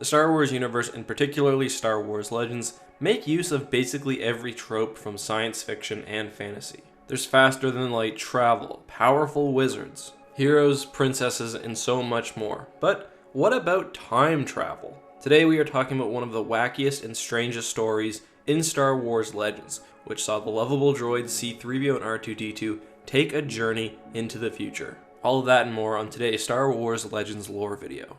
The Star Wars universe, and particularly Star Wars Legends, make use of basically every trope from science fiction and fantasy. There's faster than light travel, powerful wizards, heroes, princesses, and so much more. But what about time travel? Today we are talking about one of the wackiest and strangest stories in Star Wars Legends, which saw the lovable droids C-3PO and R2-D2 take a journey into the future. All of that and more on today's Star Wars Legends lore video.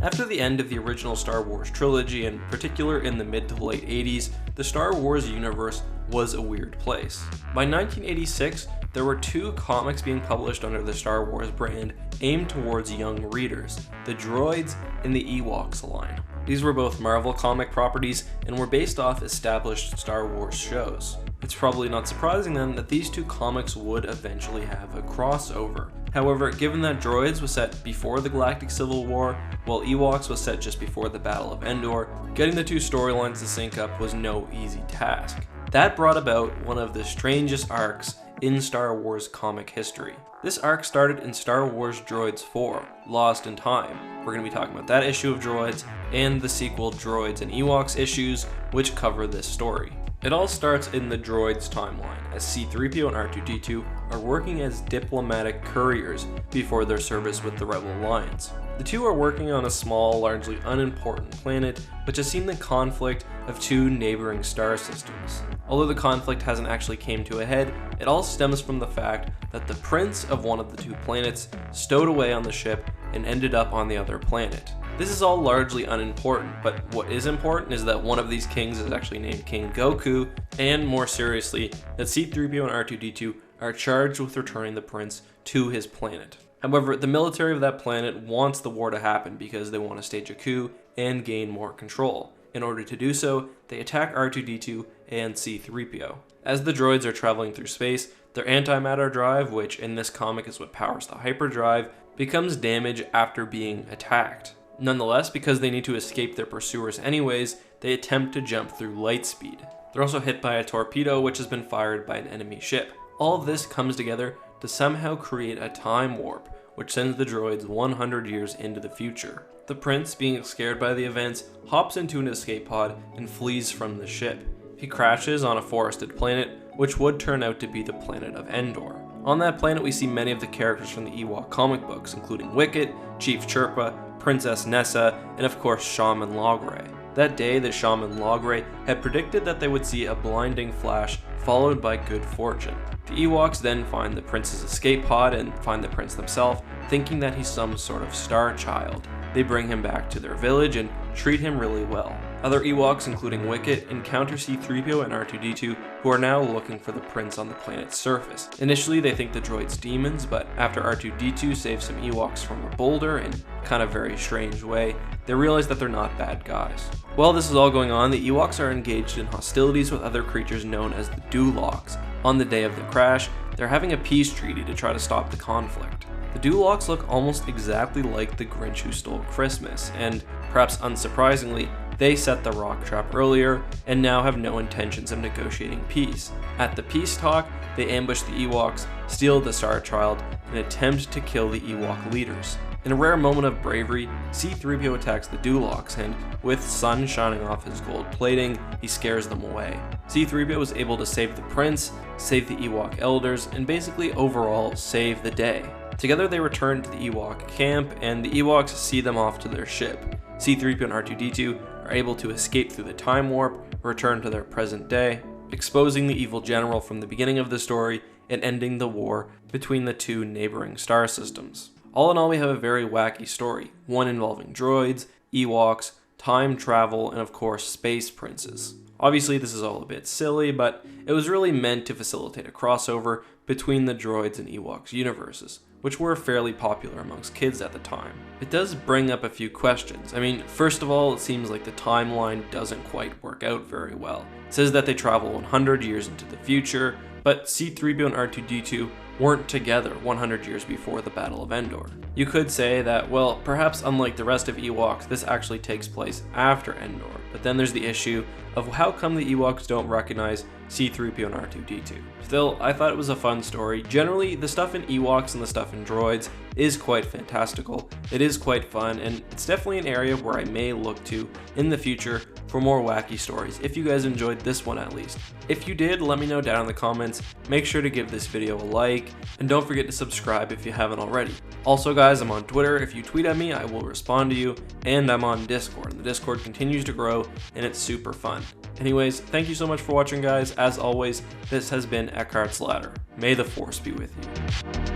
After the end of the original Star Wars trilogy, in particular in the mid to late 80s, the Star Wars universe was a weird place. By 1986, there were two comics being published under the Star Wars brand aimed towards young readers, the Droids and the Ewoks line. These were both Marvel comic properties and were based off established Star Wars shows. It's probably not surprising then that these two comics would eventually have a crossover. However, given that Droids was set before the Galactic Civil War, while Ewoks was set just before the Battle of Endor, getting the two storylines to sync up was no easy task. That brought about one of the strangest arcs in Star Wars comic history. This arc started in Star Wars Droids 4, Lost in Time. We're going to be talking about that issue of Droids and the sequel Droids and Ewoks issues, which cover this story. It all starts in the Droids timeline, as C-3PO and R2-D2 are working as diplomatic couriers before their service with the Rebel Alliance. The two are working on a small, largely unimportant planet, which has seen the conflict of two neighboring star systems. Although the conflict hasn't actually came to a head, it all stems from the fact that the prince of one of the two planets stowed away on the ship and ended up on the other planet. This is all largely unimportant, but what is important is that one of these kings is actually named King Goku, and more seriously, that C-3PO and R2-D2 are charged with returning the prince to his planet. However, the military of that planet wants the war to happen because they want to stage a coup and gain more control. In order to do so, they attack R2-D2 and C-3PO. As the droids are traveling through space, their antimatter drive, which in this comic is what powers the hyperdrive, becomes damaged after being attacked. Nonetheless, because they need to escape their pursuers anyways, they attempt to jump through light speed. They're also hit by a torpedo which has been fired by an enemy ship. All of this comes together to somehow create a time warp, which sends the droids 100 years into the future. The prince, being scared by the events, hops into an escape pod and flees from the ship. He crashes on a forested planet, which would turn out to be the planet of Endor. On that planet we see many of the characters from the Ewok comic books, including Wicket, Chief Chirpa, Princess Nessa, and of course Shaman Logray. That day, the Shaman Logray had predicted that they would see a blinding flash followed by good fortune. The Ewoks then find the prince's escape pod and find the prince themselves, thinking that he's some sort of star child. They bring him back to their village and treat him really well. Other Ewoks, including Wicket, encounter C-3PO and R2-D2, who are now looking for the prince on the planet's surface. Initially, they think the droid's demons, but after R2-D2 saves some Ewoks from a boulder in kind of very strange way, they realize that they're not bad guys. While this is all going on, the Ewoks are engaged in hostilities with other creatures known as the Duloks. On the day of the crash, they're having a peace treaty to try to stop the conflict. The Duloks look almost exactly like the Grinch who stole Christmas, and perhaps unsurprisingly, they set the rock trap earlier and now have no intentions of negotiating peace. At the peace talk, they ambush the Ewoks, steal the Star Child, and attempt to kill the Ewok leaders. In a rare moment of bravery, C-3PO attacks the Duloks, and with sun shining off his gold plating, he scares them away. C-3PO was able to save the prince, save the Ewok elders, and basically overall save the day. Together they return to the Ewok camp, and the Ewoks see them off to their ship. C-3PO and R2-D2 are able to escape through the time warp, return to their present day, exposing the evil general from the beginning of the story and ending the war between the two neighboring star systems. All in all, we have a very wacky story, one involving droids, Ewoks, time travel, and of course space princes. Obviously this is all a bit silly, but it was really meant to facilitate a crossover between the Droids and Ewoks universes, which were fairly popular amongst kids at the time. It does bring up a few questions. I mean, first of all, it seems like the timeline doesn't quite work out very well. It says that they travel 100 years into the future, but C-3PO and R2-D2 weren't together 100 years before the Battle of Endor. You could say that, well, perhaps unlike the rest of Ewoks, this actually takes place after Endor, but then there's the issue of how come the Ewoks don't recognize C-3PO and R2-D2. Still, I thought it was a fun story. Generally, the stuff in Ewoks and the stuff in Droids is quite fantastical. It is quite fun, and it's definitely an area where I may look to in the future for more wacky stories, if you guys enjoyed this one at least. If you did, let me know down in the comments. Make sure to give this video a like, and don't forget to subscribe if you haven't already. Also guys, I'm on Twitter. If you tweet at me, I will respond to you, and I'm on Discord. The Discord continues to grow, and it's super fun. Anyways, thank you so much for watching guys. As always, this has been Eckhart's Ladder. May the Force be with you.